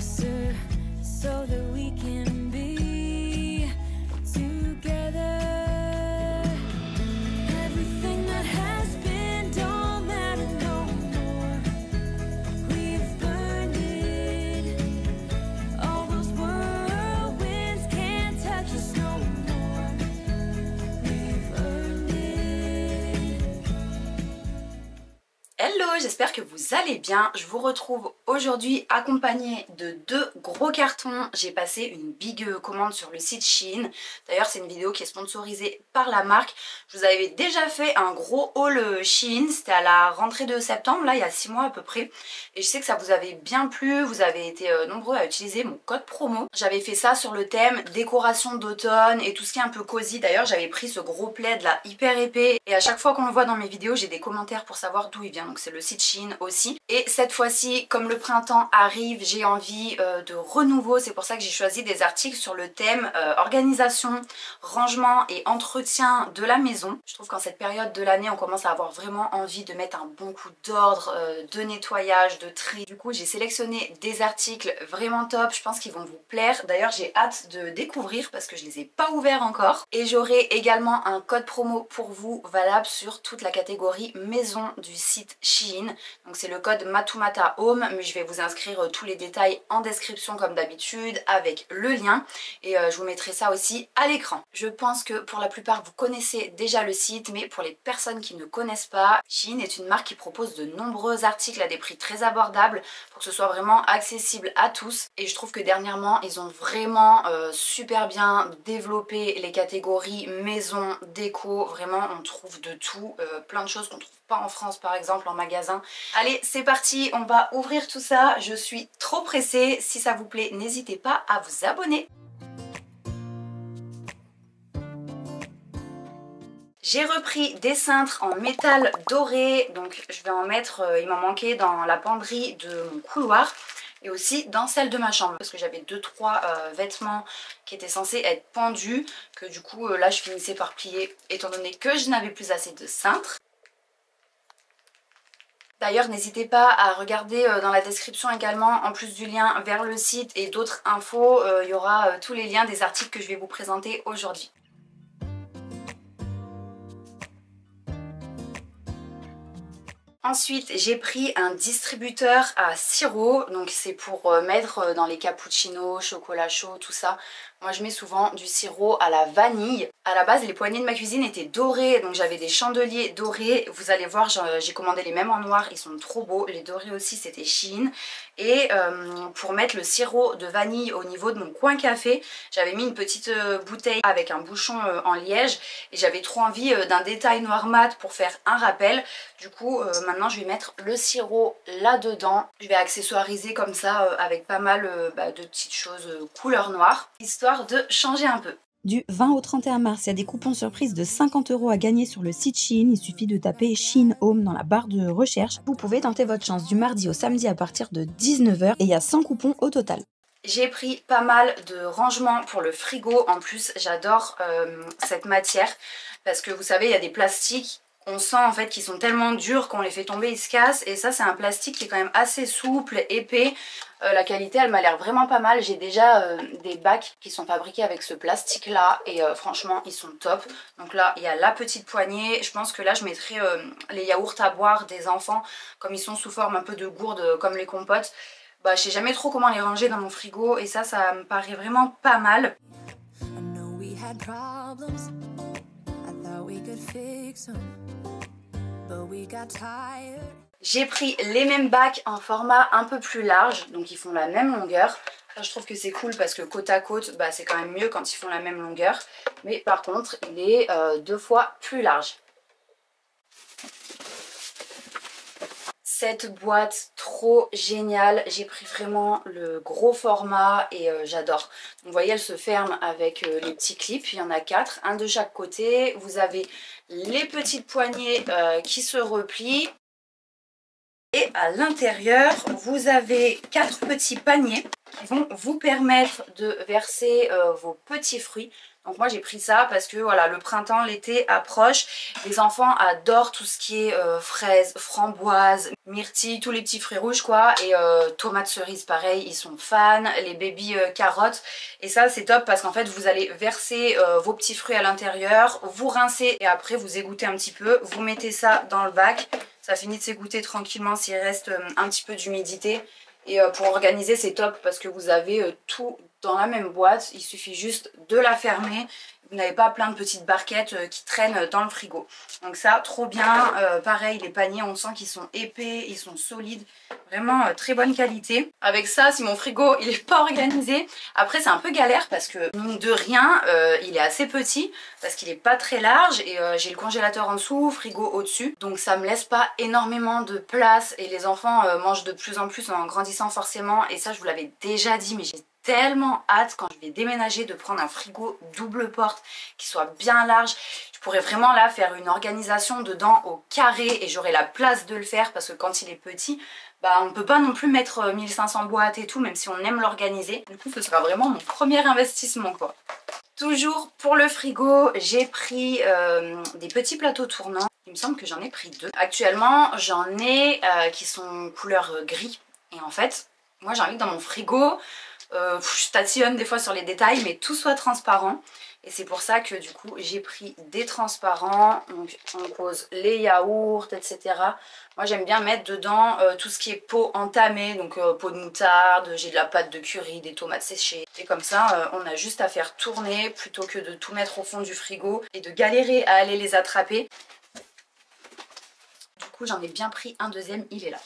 closer so that we can be together. Everything that has been don't matter no more. We've burned it. All those whirlwinds can't touch us no more. We've earned it. Hello, j'espère que vous allez bien. Je vous retrouve aujourd'hui accompagnée de deux gros cartons. J'ai passé une big commande sur le site Shein. D'ailleurs, c'est une vidéo qui est sponsorisée par la marque. Je vous avais déjà fait un gros haul Shein. C'était à la rentrée de septembre, là, il y a 6 mois à peu près. Et je sais que ça vous avait bien plu. Vous avez été nombreux à utiliser mon code promo. J'avais fait ça sur le thème décoration d'automne et tout ce qui est un peu cosy. D'ailleurs, j'avais pris ce gros plaid là, hyper épais. Et à chaque fois qu'on le voit dans mes vidéos, j'ai des commentaires pour savoir d'où il vient. Donc c'est le site Shein aussi. Et cette fois-ci, comme le printemps arrive, j'ai envie de renouveau. C'est pour ça que j'ai choisi des articles sur le thème organisation, rangement et entretien de la maison. Je trouve qu'en cette période de l'année, on commence à avoir vraiment envie de mettre un bon coup d'ordre, de nettoyage, de tri. Du coup, j'ai sélectionné des articles vraiment top. Je pense qu'ils vont vous plaire. D'ailleurs, j'ai hâte de découvrir parce que je les ai pas ouverts encore. Et j'aurai également un code promo pour vous valable sur toute la catégorie maison du site Shein. Donc c'est le code Matumata Home, mais je vais vous inscrire tous les détails en description comme d'habitude avec le lien et je vous mettrai ça aussi à l'écran. Je pense que pour la plupart vous connaissez déjà le site, mais pour les personnes qui ne connaissent pas, Shein est une marque qui propose de nombreux articles à des prix très abordables pour que ce soit vraiment accessible à tous. Et je trouve que dernièrement ils ont vraiment super bien développé les catégories maison, déco. Vraiment on trouve de tout, plein de choses qu'on trouve pas en France par exemple en magasin. Allez, c'est parti, on va ouvrir tout ça. Je suis trop pressée. Si ça vous plaît, n'hésitez pas à vous abonner. J'ai repris des cintres en métal doré, donc je vais en mettre, il m'en manquait dans la penderie de mon couloir et aussi dans celle de ma chambre parce que j'avais 2-3 vêtements qui étaient censés être pendus que du coup là je finissais par plier étant donné que je n'avais plus assez de cintres. D'ailleurs, n'hésitez pas à regarder dans la description également, en plus du lien vers le site et d'autres infos, il y aura tous les liens des articles que je vais vous présenter aujourd'hui. Ensuite, j'ai pris un distributeur à sirop, donc c'est pour mettre dans les cappuccinos, chocolat chaud, tout ça. Moi je mets souvent du sirop à la vanille. À la base les poignées de ma cuisine étaient dorées, donc j'avais des chandeliers dorés. Vous allez voir, j'ai commandé les mêmes en noir, ils sont trop beaux. Les dorés aussi c'était Shein. Et pour mettre le sirop de vanille au niveau de mon coin café, j'avais mis une petite bouteille avec un bouchon en liège. Et j'avais trop envie d'un détail noir mat pour faire un rappel. Du coup maintenant je vais mettre le sirop là-dedans. Je vais accessoiriser comme ça avec pas mal de petites choses couleur noire, histoire de changer un peu. Du 20 au 31 mars, il y a des coupons surprises de 50 € à gagner sur le site Shein. Il suffit de taper Shein Home dans la barre de recherche. Vous pouvez tenter votre chance du mardi au samedi à partir de 19 h et il y a 100 coupons au total. J'ai pris pas mal de rangements pour le frigo. En plus, j'adore cette matière parce que vous savez, il y a des plastiques. On sent en fait qu'ils sont tellement durs qu'on les fait tomber, ils se cassent. Et ça, c'est un plastique qui est quand même assez souple, épais. La qualité, elle m'a l'air vraiment pas mal. J'ai déjà des bacs qui sont fabriqués avec ce plastique là. Et franchement, ils sont top. Donc là, il y a la petite poignée. Je pense que là, je mettrai les yaourts à boire des enfants. Comme ils sont sous forme un peu de gourde, comme les compotes. Bah, je sais jamais trop comment les ranger dans mon frigo. Et ça me paraît vraiment pas mal. J'ai pris les mêmes bacs en format un peu plus large, donc ils font la même longueur. Ça, je trouve que c'est cool parce que côte à côte, c'est quand même mieux quand ils font la même longueur. Mais par contre, il est 2 fois plus large. Cette boîte trop géniale, j'ai pris vraiment le gros format et j'adore. Donc vous voyez, elle se ferme avec les petits clips, il y en a 4, un de chaque côté. Vous avez les petites poignées qui se replient. Et à l'intérieur, vous avez 4 petits paniers qui vont vous permettre de verser vos petits fruits. Donc moi j'ai pris ça parce que voilà, le printemps, l'été approche. Les enfants adorent tout ce qui est fraises, framboises, myrtilles, tous les petits fruits rouges quoi. Et tomates cerises pareil, ils sont fans. Les baby carottes. Et ça c'est top parce qu'en fait vous allez verser vos petits fruits à l'intérieur, vous rincez et après vous égouttez un petit peu. Vous mettez ça dans le bac. Ça finit de s'égoutter tranquillement s'il reste un petit peu d'humidité. Et pour organiser c'est top parce que vous avez tout dans la même boîte. Il suffit juste de la fermer. Vous n'avez pas plein de petites barquettes qui traînent dans le frigo. Donc ça, trop bien. Pareil, les paniers, on sent qu'ils sont épais, ils sont solides. Vraiment très bonne qualité. Avec ça, si mon frigo il n'est pas organisé, après c'est un peu galère parce que mine de rien, il est assez petit parce qu'il n'est pas très large et j'ai le congélateur en dessous, frigo au-dessus. Donc ça me laisse pas énormément de place et les enfants mangent de plus en plus en grandissant forcément. Et ça, je vous l'avais déjà dit, mais j'ai tellement hâte quand je vais déménager de prendre un frigo double porte qui soit bien large. Je pourrais vraiment là faire une organisation dedans au carré et j'aurai la place de le faire parce que quand il est petit, bah on peut pas non plus mettre 1500 boîtes et tout même si on aime l'organiser. Du coup ce sera vraiment mon premier investissement quoi. Toujours pour le frigo, j'ai pris des petits plateaux tournants. Il me semble que j'en ai pris 2. Actuellement j'en ai qui sont couleur gris et en fait moi j'ai envie que dans mon frigo je tatillonne des fois sur les détails mais tout soit transparent et c'est pour ça que du coup j'ai pris des transparents. Donc on pose les yaourts etc. Moi j'aime bien mettre dedans tout ce qui est pot entamé, donc pot de moutarde, j'ai de la pâte de curry, des tomates séchées et comme ça on a juste à faire tourner plutôt que de tout mettre au fond du frigo et de galérer à aller les attraper. Du coup j'en ai bien pris un deuxième, il est là.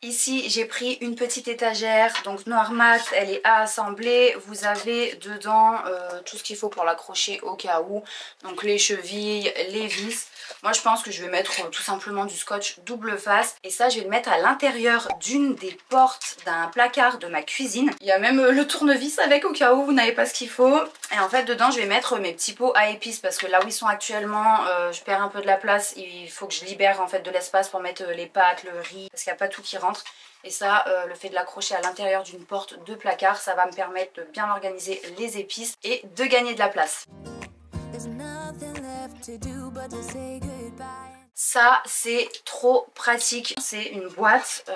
Ici j'ai pris une petite étagère, donc noir mat, elle est à assembler. Vous avez dedans tout ce qu'il faut pour l'accrocher au cas où. Donc les chevilles, les vis. Moi je pense que je vais mettre tout simplement du scotch double face. Et ça je vais le mettre à l'intérieur d'une des portes d'un placard de ma cuisine. Il y a même le tournevis avec au cas où vous n'avez pas ce qu'il faut. Et en fait dedans je vais mettre mes petits pots à épices parce que là où ils sont actuellement je perds un peu de la place. Il faut que je libère en fait de l'espace pour mettre les pâtes, le riz parce qu'il n'y a pas tout qui rentre. Et ça, le fait de l'accrocher à l'intérieur d'une porte de placard, ça va me permettre de bien organiser les épices et de gagner de la place. Ça, c'est trop pratique. C'est une boîte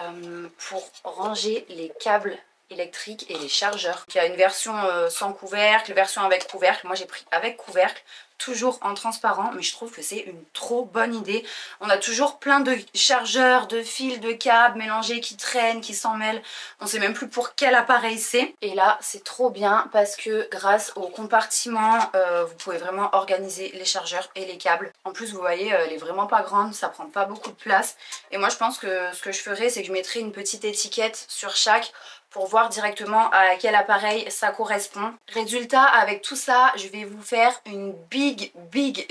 pour ranger les câbles électriques et les chargeurs. Il y a une version sans couvercle, une version avec couvercle. Moi, j'ai pris avec couvercle. Toujours en transparent, mais je trouve que c'est une trop bonne idée. On a toujours plein de chargeurs, de fils, de câbles mélangés qui traînent, qui s'en mêlent. On sait même plus pour quel appareil c'est. Et là, c'est trop bien parce que grâce au compartiment, vous pouvez vraiment organiser les chargeurs et les câbles. En plus, vous voyez, elle est vraiment pas grande, ça prend pas beaucoup de place. Et moi, je pense que ce que je ferais, c'est que je mettrais une petite étiquette sur chaque pour voir directement à quel appareil ça correspond. Résultat, avec tout ça, je vais vous faire une big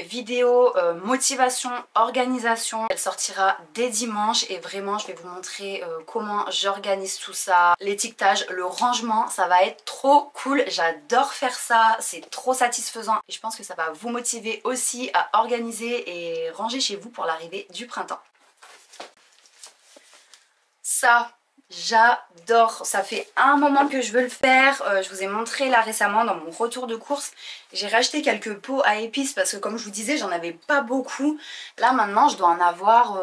vidéo motivation, organisation. Elle sortira dès dimanche et vraiment je vais vous montrer comment j'organise tout ça. L'étiquetage, le rangement, ça va être trop cool. J'adore faire ça, c'est trop satisfaisant et je pense que ça va vous motiver aussi à organiser et ranger chez vous pour l'arrivée du printemps. Ça, j'adore, ça fait un moment que je veux le faire. Je vous ai montré là récemment dans mon retour de course, j'ai racheté quelques pots à épices parce que comme je vous disais j'en avais pas beaucoup. Là maintenant je dois en avoir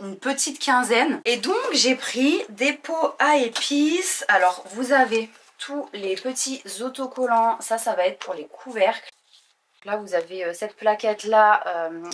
une petite quinzaine et donc j'ai pris des pots à épices. Alors vous avez tous les petits autocollants, ça va être pour les couvercles. Là vous avez cette plaquette là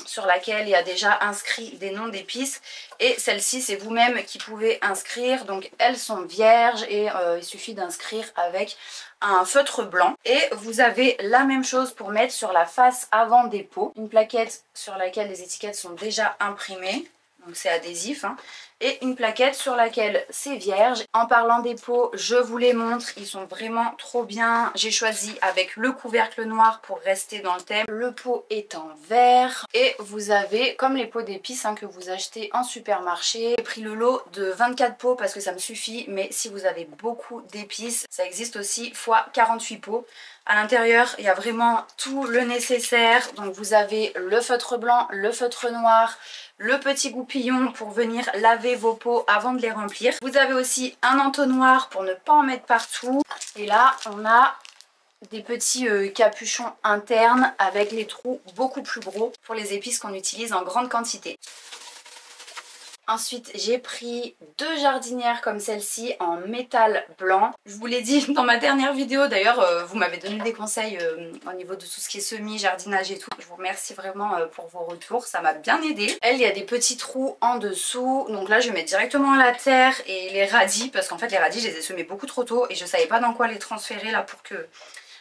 sur laquelle il y a déjà inscrit des noms d'épices et celle-ci c'est vous-même qui pouvez inscrire, donc elles sont vierges et il suffit d'inscrire avec un feutre blanc. Et vous avez la même chose pour mettre sur la face avant des pots, une plaquette sur laquelle les étiquettes sont déjà imprimées, donc c'est adhésif hein. Et une plaquette sur laquelle c'est vierge. En parlant des pots, je vous les montre, ils sont vraiment trop bien. J'ai choisi avec le couvercle noir pour rester dans le thème. Le pot est en verre et vous avez comme les pots d'épices hein, que vous achetez en supermarché. J'ai pris le lot de 24 pots parce que ça me suffit, mais si vous avez beaucoup d'épices, ça existe aussi x 48 pots. À l'intérieur, il y a vraiment tout le nécessaire. Donc vous avez le feutre blanc, le feutre noir, le petit goupillon pour venir laver vos pots avant de les remplir. Vous avez aussi un entonnoir pour ne pas en mettre partout. Et là, on a des petits capuchons internes avec les trous beaucoup plus gros pour les épices qu'on utilise en grande quantité. Ensuite, j'ai pris 2 jardinières comme celle-ci en métal blanc. Je vous l'ai dit dans ma dernière vidéo, d'ailleurs vous m'avez donné des conseils au niveau de tout ce qui est semis, jardinage et tout. Je vous remercie vraiment pour vos retours, ça m'a bien aidé. Elle, il y a des petits trous en dessous, donc là je vais mettre directement à la terre et les radis, parce qu'en fait les radis je les ai semés beaucoup trop tôt et je savais pas dans quoi les transférer là pour que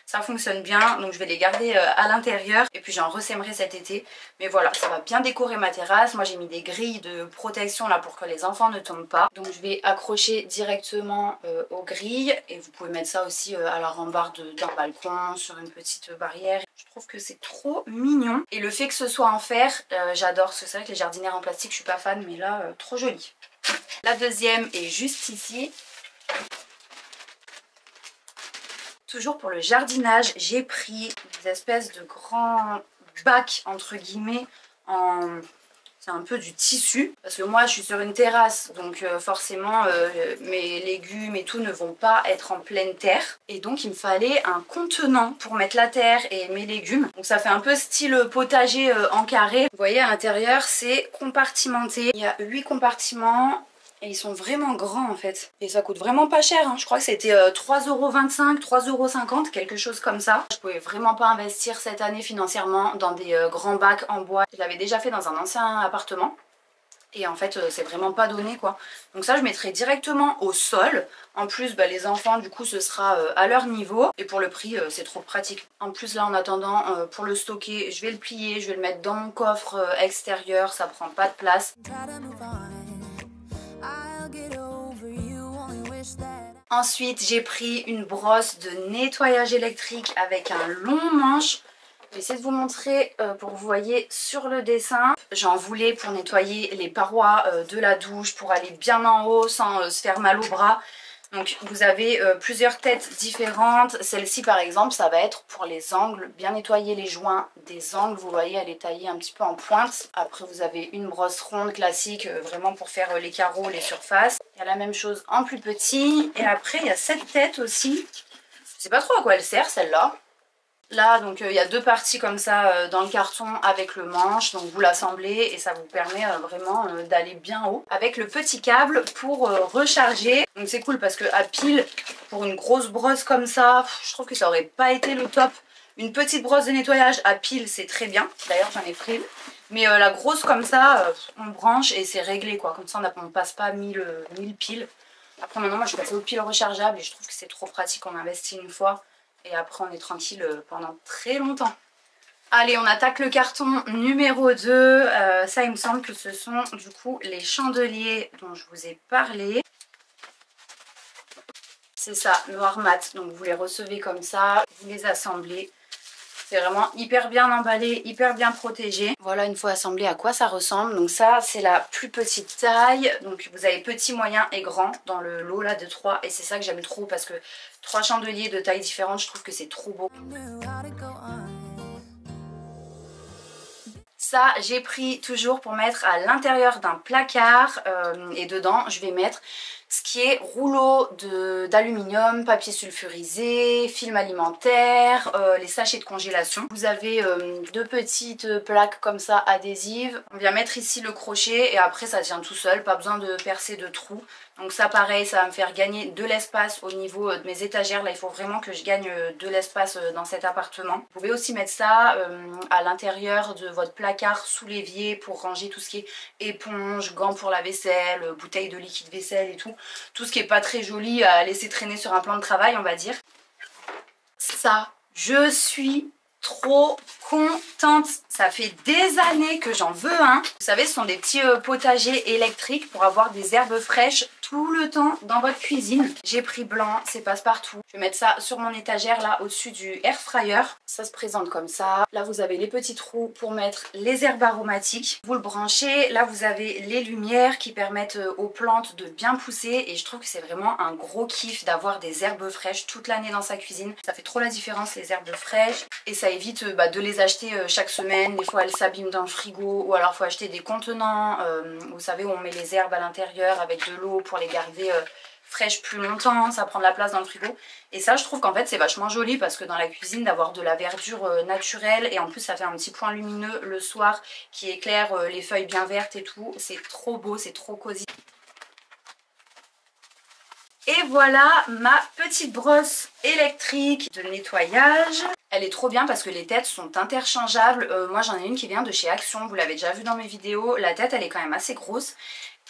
ça fonctionne bien, donc je vais les garder à l'intérieur et puis j'en ressèmerai cet été. Mais voilà, ça va bien décorer ma terrasse. Moi j'ai mis des grilles de protection là pour que les enfants ne tombent pas. Donc je vais accrocher directement aux grilles et vous pouvez mettre ça aussi à la rambarde d'un balcon, sur une petite barrière. Je trouve que c'est trop mignon. Et le fait que ce soit en fer, j'adore, parce que c'est vrai que les jardinières en plastique je suis pas fan, mais là trop joli. La deuxième est juste ici. Toujours pour le jardinage, j'ai pris des espèces de grands bacs entre guillemets en... C'est un peu du tissu parce que moi je suis sur une terrasse donc forcément mes légumes et tout ne vont pas être en pleine terre et donc il me fallait un contenant pour mettre la terre et mes légumes. Donc ça fait un peu style potager en carré. Vous voyez à l'intérieur c'est compartimenté, il y a 8 compartiments. Et ils sont vraiment grands en fait. Et ça coûte vraiment pas cher, hein. Je crois que c'était 3,25 €, 3,50 €, quelque chose comme ça. Je pouvais vraiment pas investir cette année financièrement dans des grands bacs en bois. Je l'avais déjà fait dans un ancien appartement. Et en fait c'est vraiment pas donné quoi. Donc ça je mettrai directement au sol. En plus bah, les enfants du coup ce sera à leur niveau. Et pour le prix c'est trop pratique. En plus là en attendant pour le stocker je vais le plier. Je vais le mettre dans mon coffre extérieur. Ça prend pas de place. Ensuite j'ai pris une brosse de nettoyage électrique avec un long manche. Je vais essayer de vous montrer pour que vous voyez sur le dessin. J'en voulais pour nettoyer les parois de la douche, pour aller bien en haut sans se faire mal au bras. Donc vous avez plusieurs têtes différentes. Celle-ci par exemple ça va être pour les angles, bien nettoyer les joints des angles. Vous voyez elle est taillée un petit peu en pointe. Après vous avez une brosse ronde classique vraiment pour faire les carreaux, les surfaces. Il y a la même chose en plus petit. Et après il y a cette tête aussi. Je sais pas trop à quoi elle sert celle-là. Là donc il y a 2 parties comme ça dans le carton avec le manche, donc vous l'assemblez et ça vous permet vraiment d'aller bien haut. Avec le petit câble pour recharger, donc c'est cool parce que à pile pour une grosse brosse comme ça, je trouve que ça aurait pas été le top. Une petite brosse de nettoyage à pile c'est très bien, d'ailleurs j'en ai pris une. Mais la grosse comme ça, on branche et c'est réglé quoi, comme ça on passe pas 1000 piles. Après maintenant moi je suis passée aux piles rechargeables et je trouve que c'est trop pratique, on investit une fois. Et après on est tranquille pendant très longtemps. Allez on attaque le carton numéro 2. Ça il me semble que ce sont du coup les chandeliers dont je vous ai parlé. C'est ça, noir mat. Donc vous les recevez comme ça, vous les assemblez. C'est vraiment hyper bien emballé, hyper bien protégé. Voilà une fois assemblé à quoi ça ressemble. Donc ça c'est la plus petite taille. Donc vous avez petit, moyen et grand dans le lot là de 3. Et c'est ça que j'aime trop parce que 3 chandeliers de tailles différentes, je trouve que c'est trop beau. Ça j'ai pris toujours pour mettre à l'intérieur d'un placard. Et dedans je vais mettre ce qui est rouleau d'aluminium, papier sulfurisé, film alimentaire, les sachets de congélation. Vous avez 2 petites plaques comme ça adhésives. On vient mettre ici le crochet et après ça tient tout seul, pas besoin de percer de trous. Donc ça pareil, ça va me faire gagner de l'espace au niveau de mes étagères. Là il faut vraiment que je gagne de l'espace dans cet appartement. Vous pouvez aussi mettre ça à l'intérieur de votre placard sous l'évier pour ranger tout ce qui est éponge, gants pour la vaisselle, bouteilles de liquide vaisselle et tout. Tout ce qui est pas très joli à laisser traîner sur un plan de travail on va dire. Ça, je suis trop contente. Ça fait des années que j'en veux un. Vous savez ce sont des petits potagers électriques pour avoir des herbes fraîches tout le temps dans votre cuisine. J'ai pris blanc, c'est passe-partout. Je vais mettre ça sur mon étagère là au-dessus du air fryer. Ça se présente comme ça. Là vous avez les petits trous pour mettre les herbes aromatiques. Vous le branchez. Là vous avez les lumières qui permettent aux plantes de bien pousser. Et je trouve que c'est vraiment un gros kiff d'avoir des herbes fraîches toute l'année dans sa cuisine. Ça fait trop la différence les herbes fraîches. Et ça évite de les acheter chaque semaine. Des fois elles s'abîment dans le frigo. Ou alors il faut acheter des contenants. Vous savez où on met les herbes à l'intérieur avec de l'eau pour les garder fraîche plus longtemps, ça prend de la place dans le frigo. Et ça je trouve qu'en fait c'est vachement joli parce que dans la cuisine d'avoir de la verdure naturelle et en plus ça fait un petit point lumineux le soir qui éclaire les feuilles bien vertes et tout. C'est trop beau, c'est trop cosy. Et voilà ma petite brosse électrique de nettoyage. Elle est trop bien parce que les têtes sont interchangeables. Moi j'en ai une qui vient de chez Action, vous l'avez déjà vu dans mes vidéos. La tête elle est quand même assez grosse.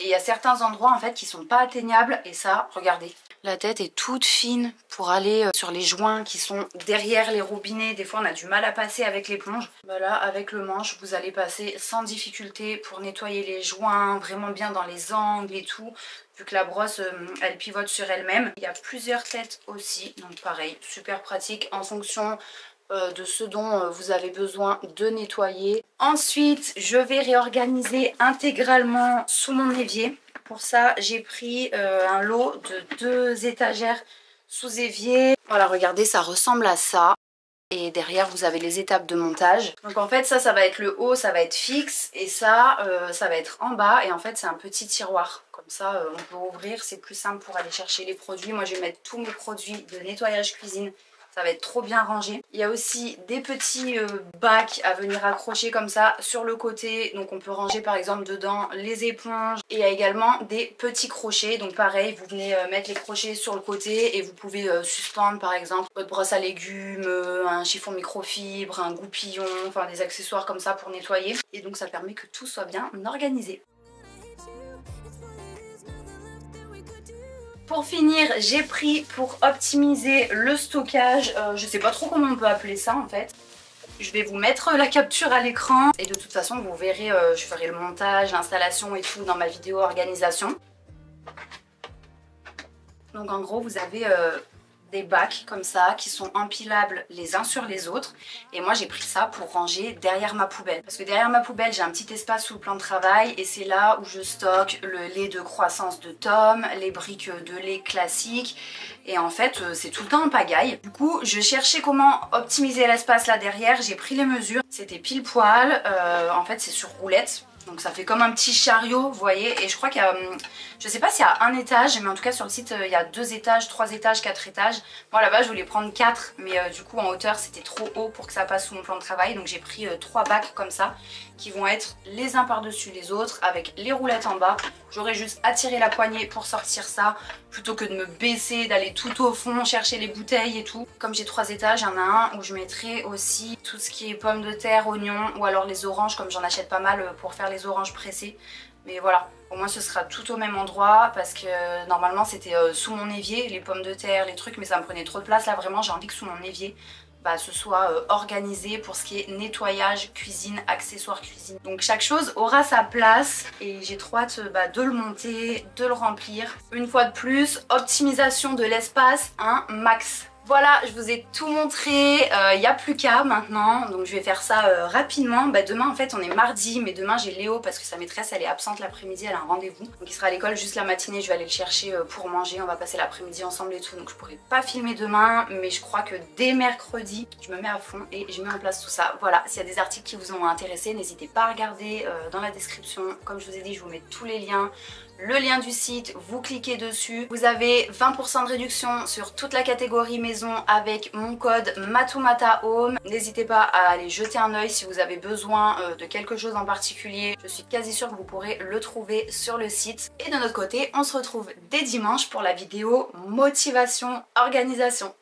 Et il y a certains endroits en fait qui sont pas atteignables. Et ça, regardez. La tête est toute fine pour aller sur les joints qui sont derrière les robinets. Des fois on a du mal à passer avec l'éponge. Voilà, avec le manche vous allez passer sans difficulté pour nettoyer les joints, vraiment bien dans les angles et tout. Vu que la brosse elle pivote sur elle-même. Il y a plusieurs têtes aussi, donc pareil, super pratique en fonction de ce dont vous avez besoin de nettoyer. Ensuite je vais réorganiser intégralement sous mon évier. Pour ça j'ai pris un lot de 2 étagères sous évier. Voilà, regardez, ça ressemble à ça. Et derrière vous avez les étapes de montage. Donc en fait ça va être le haut, ça va être fixe. Et ça va être en bas. Et en fait c'est un petit tiroir. Comme ça on peut ouvrir, c'est plus simple pour aller chercher les produits. Moi je vais mettre tous mes produits de nettoyage cuisine. Ça va être trop bien rangé. Il y a aussi des petits bacs à venir accrocher comme ça sur le côté. Donc on peut ranger par exemple dedans les éponges. Et il y a également des petits crochets. Donc pareil, vous venez mettre les crochets sur le côté et vous pouvez suspendre par exemple votre brosse à légumes, un chiffon microfibre, un goupillon, enfin des accessoires comme ça pour nettoyer. Et donc ça permet que tout soit bien organisé. Pour finir, j'ai pris pour optimiser le stockage, je sais pas trop comment on peut appeler ça en fait. Je vais vous mettre la capture à l'écran et de toute façon vous verrez, je ferai le montage, l'installation et tout dans ma vidéo organisation. Donc en gros vous avez des bacs comme ça qui sont empilables les uns sur les autres et moi j'ai pris ça pour ranger derrière ma poubelle parce que derrière ma poubelle j'ai un petit espace sous le plan de travail et c'est là où je stocke le lait de croissance de Tom, les briques de lait classiques et en fait c'est tout le temps en pagaille. Du coup je cherchais comment optimiser l'espace là derrière, j'ai pris les mesures, c'était pile poil, en fait c'est sur roulette. Donc ça fait comme un petit chariot, vous voyez. Et je crois qu'il y a, je sais pas s'il y a un étage, mais en tout cas sur le site il y a 2 étages, 3 étages, 4 étages. Moi là-bas je voulais prendre 4, mais du coup en hauteur c'était trop haut pour que ça passe sous mon plan de travail. Donc j'ai pris 3 bacs comme ça, qui vont être les uns par-dessus les autres, avec les roulettes en bas. J'aurais juste à tirer la poignée pour sortir ça, plutôt que de me baisser, d'aller tout au fond, chercher les bouteilles et tout. Comme j'ai 3 étages, il y en a un où je mettrai aussi tout ce qui est pommes de terre, oignons, ou alors les oranges, comme j'en achète pas mal pour faire les oranges pressées. Mais voilà, au moins ce sera tout au même endroit parce que normalement c'était sous mon évier, les pommes de terre, les trucs, mais ça me prenait trop de place. Là vraiment j'ai envie que sous mon évier ce soit organisé pour ce qui est nettoyage, cuisine, accessoires cuisine. Donc chaque chose aura sa place et j'ai trop hâte de le monter, de le remplir. Une fois de plus, optimisation de l'espace, un max. Voilà, je vous ai tout montré, il n'y a plus qu'à maintenant, donc je vais faire ça rapidement. Demain en fait on est mardi, mais demain j'ai Léo parce que sa maîtresse elle est absente l'après-midi, elle a un rendez-vous. Donc il sera à l'école juste la matinée, je vais aller le chercher pour manger, on va passer l'après-midi ensemble et tout. Donc je pourrai pas filmer demain, mais je crois que dès mercredi, je me mets à fond et je mets en place tout ça. Voilà, s'il y a des articles qui vous ont intéressé, n'hésitez pas à regarder dans la description. Comme je vous ai dit, je vous mets tous les liens. Le lien du site, vous cliquez dessus. Vous avez 20% de réduction sur toute la catégorie maison avec mon code MATOUMATAHOME. N'hésitez pas à aller jeter un oeil si vous avez besoin de quelque chose en particulier. Je suis quasi sûre que vous pourrez le trouver sur le site. Et de notre côté, on se retrouve dès dimanche pour la vidéo motivation organisation.